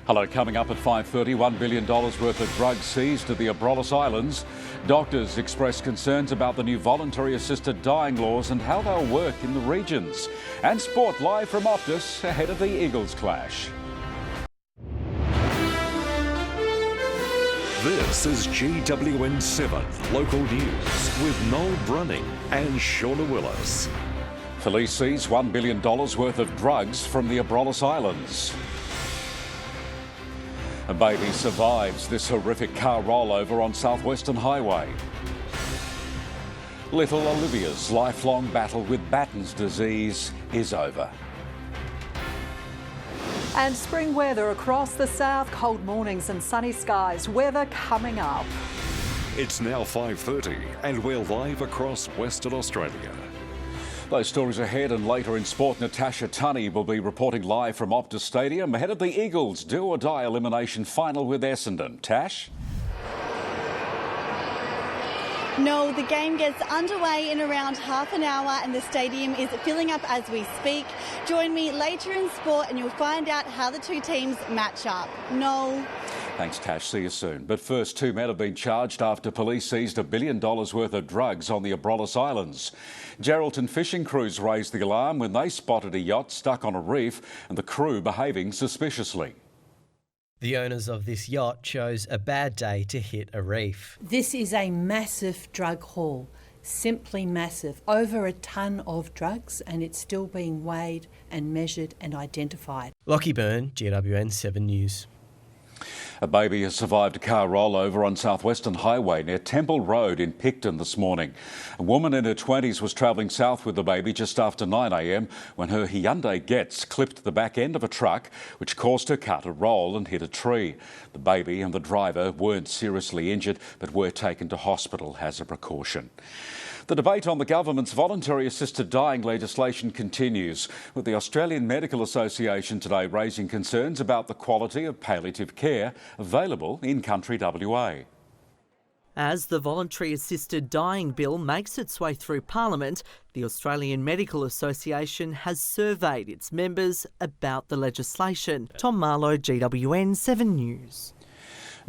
Hello, coming up at 5:30, $1 billion worth of drugs seized at the Abrolhos Islands. Doctors express concerns about the new voluntary assisted dying laws and how they'll work in the regions. And sport live from Optus ahead of the Eagles clash. This is GWN7 Local News with Noel Brunning and Shauna Willis. Police seize $1 billion worth of drugs from the Abrolhos Islands. A baby survives this horrific car rollover on Southwestern Highway. Little Olivia's lifelong battle with Batten's disease is over. And spring weather across the south, cold mornings and sunny skies. Weather coming up. It's now 5:30 and we're live across Western Australia. Those stories ahead, and later in sport, Natasha Tunney will be reporting live from Optus Stadium ahead of the Eagles' do-or-die elimination final with Essendon. Tash? No, the game gets underway in around half an hour and the stadium is filling up as we speak. Join me later in sport and you'll find out how the two teams match up. No. Thanks, Tash. See you soon. But first, two men have been charged after police seized $1 billion worth of drugs on the Abrolhos Islands. Geraldton fishing crews raised the alarm when they spotted a yacht stuck on a reef and the crew behaving suspiciously. The owners of this yacht chose a bad day to hit a reef. This is a massive drug haul, simply massive. Over a tonne of drugs, and it's still being weighed and measured and identified. Lockie Byrne, GWN7 News. A baby has survived a car rollover on Southwestern Highway near Temple Road in PICTON this morning. A woman in her 20s was travelling south with the baby just after 9 a.m. when her Hyundai Getz clipped the back end of a truck, which caused her car to roll and hit a tree. The baby and the driver weren't seriously injured but were taken to hospital as a precaution. The debate on the government's voluntary assisted dying legislation continues, with the Australian Medical Association today raising concerns about the quality of palliative care available in country WA. As the voluntary assisted dying bill makes its way through Parliament, the Australian Medical Association has surveyed its members about the legislation. Tom Marlow, GWN7 News.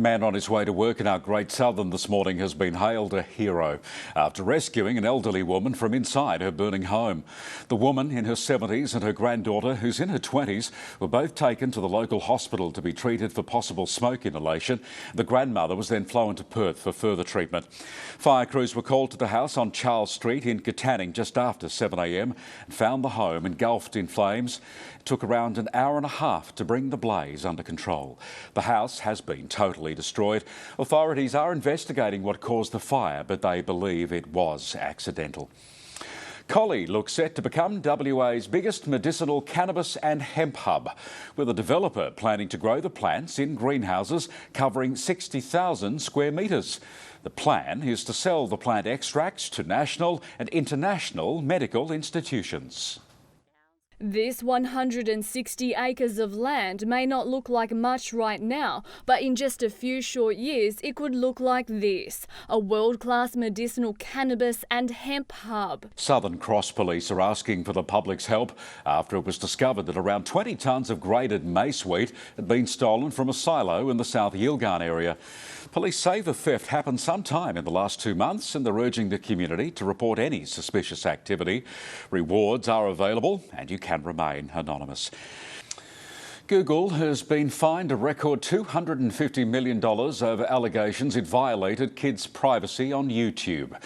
Man on his way to work in our Great Southern this morning has been hailed a hero after rescuing an elderly woman from inside her burning home. The woman in her 70s and her granddaughter, who's in her 20s, were both taken to the local hospital to be treated for possible smoke inhalation. The grandmother was then flown to Perth for further treatment. Fire crews were called to the house on Charles Street in KATANNING just after 7 a.m. and found the home engulfed in flames. It took around an hour and a half to bring the blaze under control. The house has been totally destroyed. Authorities are investigating what caused the fire, but they believe it was accidental. Collie looks set to become WA's biggest medicinal cannabis and hemp hub, with a developer planning to grow the plants in greenhouses covering 60,000 square metres. The plan is to sell the plant extracts to national and international medical institutions. This 160 acres of land may not look like much right now, but in just a few short years it could look like this, a world-class medicinal cannabis and hemp hub. Southern Cross Police are asking for the public's help after it was discovered that around 20 tonnes of graded mace wheat had been stolen from a silo in the South Yilgarn area. Police say the theft happened sometime in the last 2 months and they're urging the community to report any suspicious activity. Rewards are available and you can remain anonymous. Google has been fined a record $250 million over allegations it violated kids' privacy on YouTube.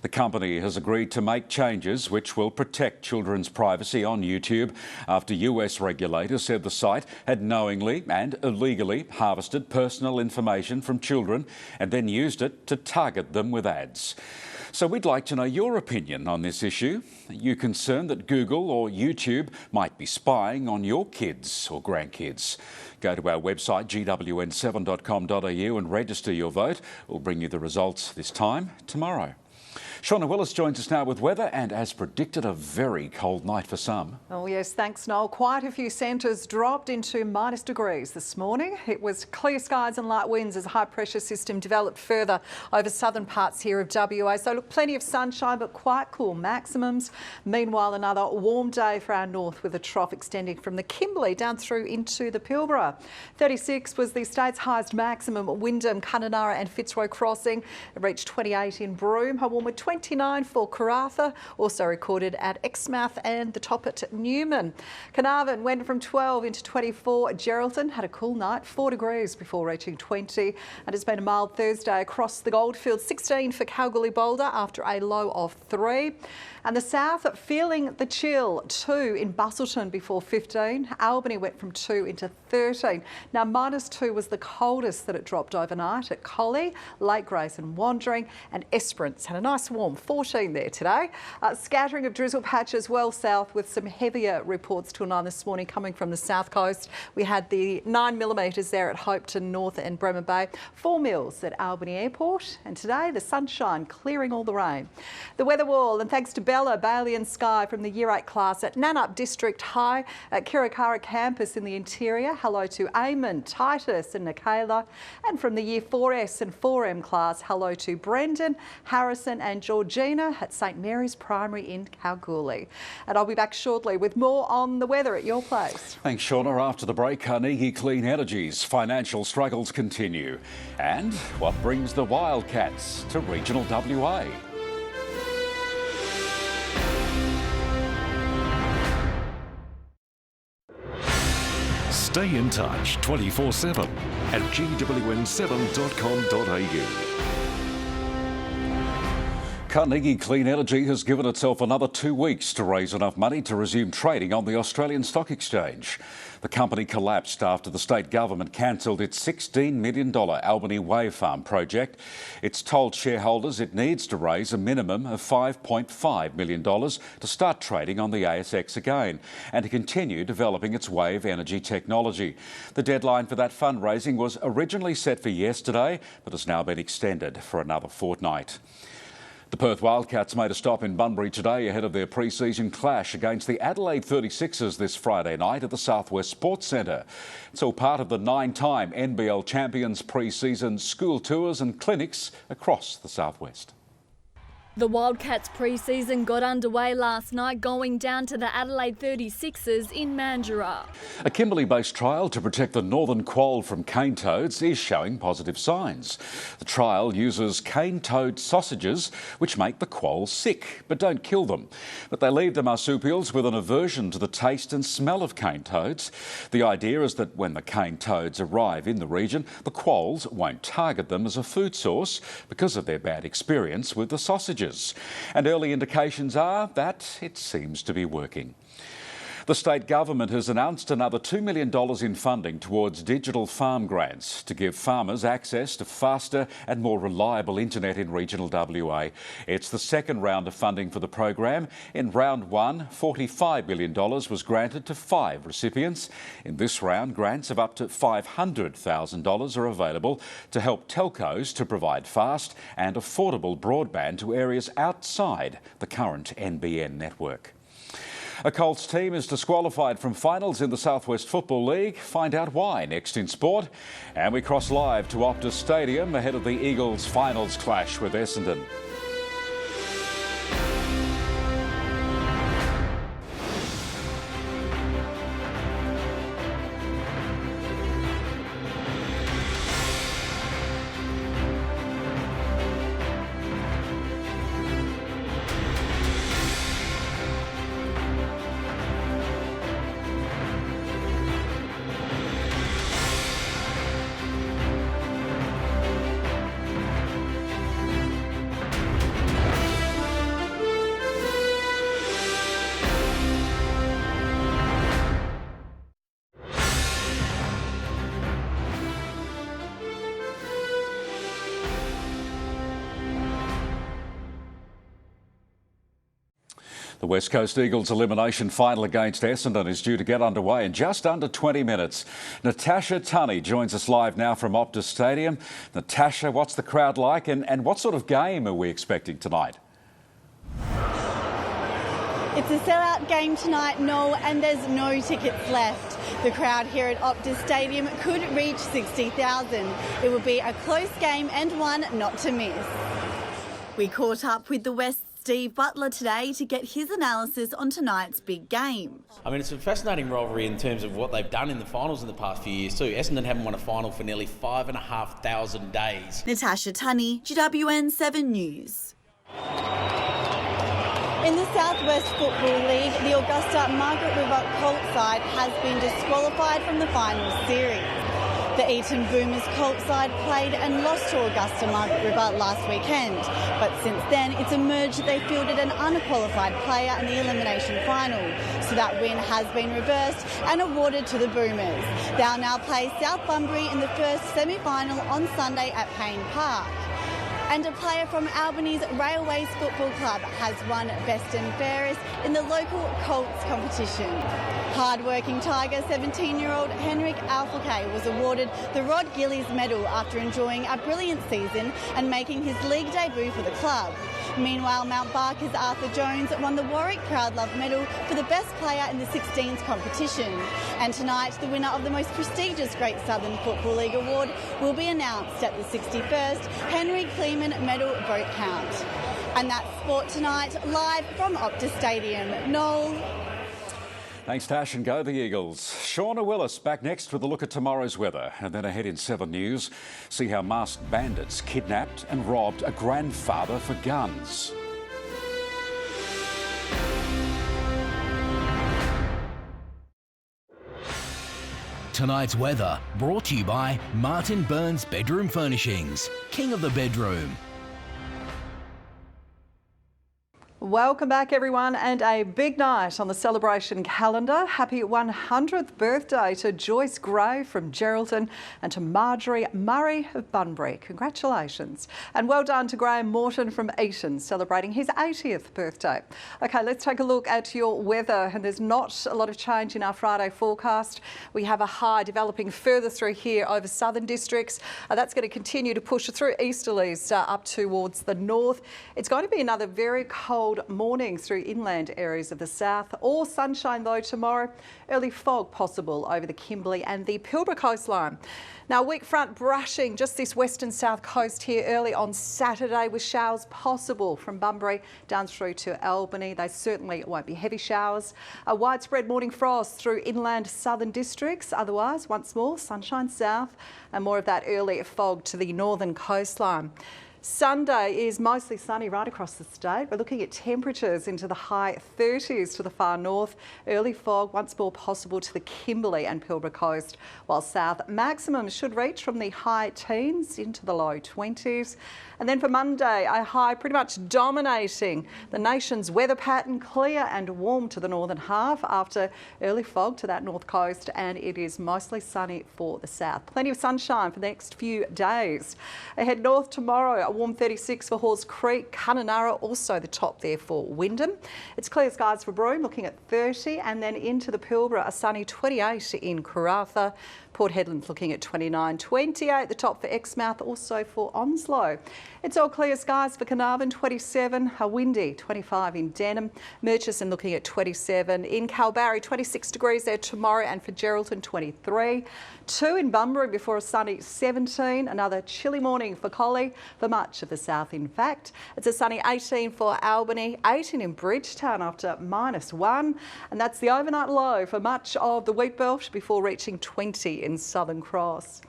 The company has agreed to make changes which will protect children's privacy on YouTube after US regulators said the site had knowingly and illegally harvested personal information from children and then used it to target them with ads. So we'd like to know your opinion on this issue. Are you concerned that Google or YouTube might be spying on your kids or grandkids? Go to our website GWN7.com.au and register your vote. We'll bring you the results this time tomorrow. Shauna Willis joins us now with weather and, as predicted, a very cold night for some. Oh yes, thanks Noel. Quite a few centres dropped into minus degrees this morning. It was clear skies and light winds as a high pressure system developed further over southern parts here of WA. So look, plenty of sunshine but quite cool maximums. Meanwhile, another warm day for our north with a trough extending from the Kimberley down through into the Pilbara. 36 was the state's highest maximum at Wyndham, Kununurra and Fitzroy Crossing. It reached 28 in Broome. A warmer 29 for Karratha, also recorded at Exmouth and the top at Newman. Carnarvon went from 12 into 24. Geraldton had a cool night, 4 degrees before reaching 20. And it's been a mild Thursday across the Goldfields, 16 for Kalgoorlie Boulder after a low of 3. And the south feeling the chill, 2 in Busselton before 15. Albany went from 2 into 13. Now -2 was the coldest that it dropped overnight at Collie, Lake Grace and Wandering, and Esperance had a nice warm 14 there today. Scattering of drizzle patches well south with some heavier reports till 9 this morning coming from the south coast. We had the 9 millimetres there at Hopetoun North and Bremer Bay, 4 mils at Albany Airport, and today the sunshine clearing all the rain. The weather wall, and thanks to Bella, Bailey and Sky from the Year 8 class at Nannup District High at Kirakara campus in the interior. Hello to Eamon, Titus and Nikayla. And from the Year 4S and 4M class, hello to Brendan, Harrison and Georgina at St Mary's Primary in Kalgoorlie. And I'll be back shortly with more on the weather at your place. Thanks, Shauna. After the break, Carnegie Clean Energy's financial struggles continue. And what brings the Wildcats to regional WA? Stay in touch 24/7 at GWN7.com.au. Carnegie Clean Energy has given itself another 2 weeks to raise enough money to resume trading on the Australian Stock Exchange. The company collapsed after the state government cancelled its $16 million Albany Wave Farm project. It's told shareholders it needs to raise a minimum of $5.5 million to start trading on the ASX again and to continue developing its wave energy technology. The deadline for that fundraising was originally set for yesterday, but has now been extended for another fortnight. The Perth Wildcats made a stop in Bunbury today ahead of their pre-season clash against the Adelaide 36ers this Friday night at the Southwest Sports Centre. It's all part of the 9-time NBL champions pre-season school tours and clinics across the Southwest. The Wildcats pre-season got underway last night, going down to the Adelaide 36ers in Mandurah. A Kimberley-based trial to protect the northern quoll from cane toads is showing positive signs. The trial uses cane toad sausages, which make the quoll sick, but don't kill them. But they leave the marsupials with an aversion to the taste and smell of cane toads. The idea is that when the cane toads arrive in the region, the quolls won't target them as a food source because of their bad experience with the sausages. And early indications are that it seems to be working. The state government has announced another $2 million in funding towards digital farm grants to give farmers access to faster and more reliable internet in regional WA. It's the second round of funding for the program. In round 1, $45 million was granted to 5 recipients. In this round, grants of up to $500,000 are available to help telcos to provide fast and affordable broadband to areas outside the current NBN network. A Colts team is disqualified from finals in the Southwest Football League. Find out why next in sport. And we cross live to Optus Stadium ahead of the Eagles' finals clash with Essendon. The West Coast Eagles elimination final against Essendon is due to get underway in just under 20 minutes. Natasha Tunney joins us live now from Optus Stadium. Natasha, what's the crowd like and what sort of game are we expecting tonight? It's a sellout game tonight, Noel, and there's no tickets left. The crowd here at Optus Stadium could reach 60,000. It will be a close game and one not to miss. We caught up with the West's Steve Butler today to get his analysis on tonight's big game. I mean, it's a fascinating rivalry in terms of what they've done in the finals in the past few years too. Essendon haven't won a final for nearly 5,500 days. Natasha, Tunney, GWN7 News. In the Southwest Football League, the Augusta Margaret River Colt side has been disqualified from the finals series. The Eton Boomers Colt side played and lost to Augusta Margaret River last weekend, but since then it's emerged that they fielded an unqualified player in the elimination final, so that win has been reversed and awarded to the Boomers. They'll now play South Bunbury in the first semi-final on Sunday at Payne Park. And a player from Albany's Railways Football Club has won Best and Fairest in the local Colts competition. Hard-working Tiger 17-year-old Henrik Alfalke was awarded the Rod Gillies Medal after enjoying a brilliant season and making his league debut for the club. Meanwhile, Mount Barker's Arthur Jones won the Warwick Proudlove Medal for the best player in the 16s competition. And tonight, the winner of the most prestigious Great Southern Football League award will be announced at the 61st Henry Kleeman Medal vote count. And that's sport tonight, live from Optus Stadium. Noel. Thanks, Tash, and go the Eagles. Shauna Willis back next with a look at tomorrow's weather. And then ahead in 7 News, see how masked bandits kidnapped and robbed a grandfather for guns. Tonight's weather brought to you by Martin Burns Bedroom Furnishings, king of the bedroom. Welcome back, everyone, and a big night on the celebration calendar. Happy 100th birthday to Joyce Gray from Geraldton and to Marjorie Murray of Bunbury. Congratulations. And well done to Graham Morton from Eton, celebrating his 80th birthday. OK, let's take a look at your weather. And there's not a lot of change in our Friday forecast. We have a high developing further through here over southern districts. That's going to continue to push through easterlies up towards the north. It's going to be another very cold morning through inland areas of the south. All sunshine though tomorrow. Early fog possible over the Kimberley and the Pilbara coastline. Now, weak front brushing just this western south coast here early on Saturday with showers possible from Bunbury down through to Albany. They certainly won't be heavy showers. A widespread morning frost through inland southern districts. Otherwise, once more, sunshine south and more of that early fog to the northern coastline. Sunday is mostly sunny right across the state. We're looking at temperatures into the high 30s to the far north. Early fog once more possible to the Kimberley and Pilbara coast, while south maximums should reach from the high teens into the low 20s. And then for Monday, a high pretty much dominating the nation's weather pattern, clear and warm to the northern half after early fog to that north coast, and it is mostly sunny for the south. Plenty of sunshine for the next few days. Ahead north tomorrow, a warm 36 for Halls Creek, Kununurra also the top there for Wyndham. It's clear skies for Broome, looking at 30, and then into the Pilbara, a sunny 28 in Karratha. Port Hedland's looking at 29, 28 the top for Exmouth, also for Onslow. It's all clear skies for Carnarvon, 27, a windy 25 in Denham. Murchison looking at 27. In Kalbarri, 26 degrees there tomorrow, and for Geraldton, 23. 2 in Bunbury before a sunny 17. Another chilly morning for Collie, for much of the south in fact. It's a sunny 18 for Albany, 18 in Bridgetown after -1. And that's the overnight low for much of the Wheatbelt before reaching 20 in Southern Cross.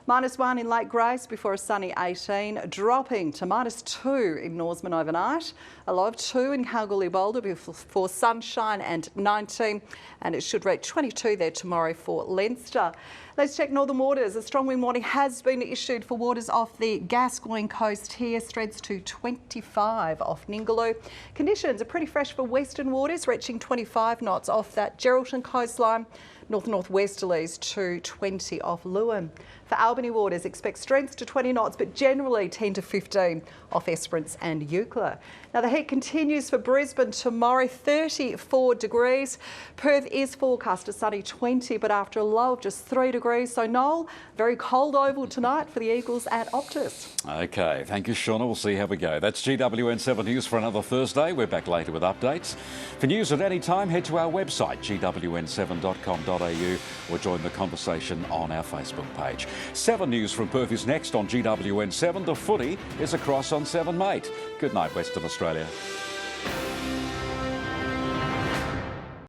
-1 in Lake Grace before a sunny 18, dropping to -2 in Norseman overnight. A low of 2 in Kalgoorlie Boulder before sunshine and 19, and it should reach 22 there tomorrow for Leinster. Let's check northern waters. A strong wind warning has been issued for waters off the Gascoyne coast here, spreads to 25 off Ningaloo. Conditions are pretty fresh for western waters, reaching 25 knots off that Geraldton coastline. North-northwesterlies to 20 off Lewin. For Albany waters, expect strength to 20 knots, but generally 10 to 15 off Esperance and Eucla. Now, the heat continues for Brisbane tomorrow, 34 degrees. Perth is forecast a sunny 20, but after a low of just 3 degrees degrees. So Noel, very cold oval tonight for the Eagles at Optus. OK, thank you, Shauna. We'll see how we go. That's GWN7 News for another Thursday. We're back later with updates. For news at any time, head to our website, gwn7.com.au, or join the conversation on our Facebook page. 7 News from Perth is next on GWN7. The footy is across on 7 Mate. Good night, Western Australia.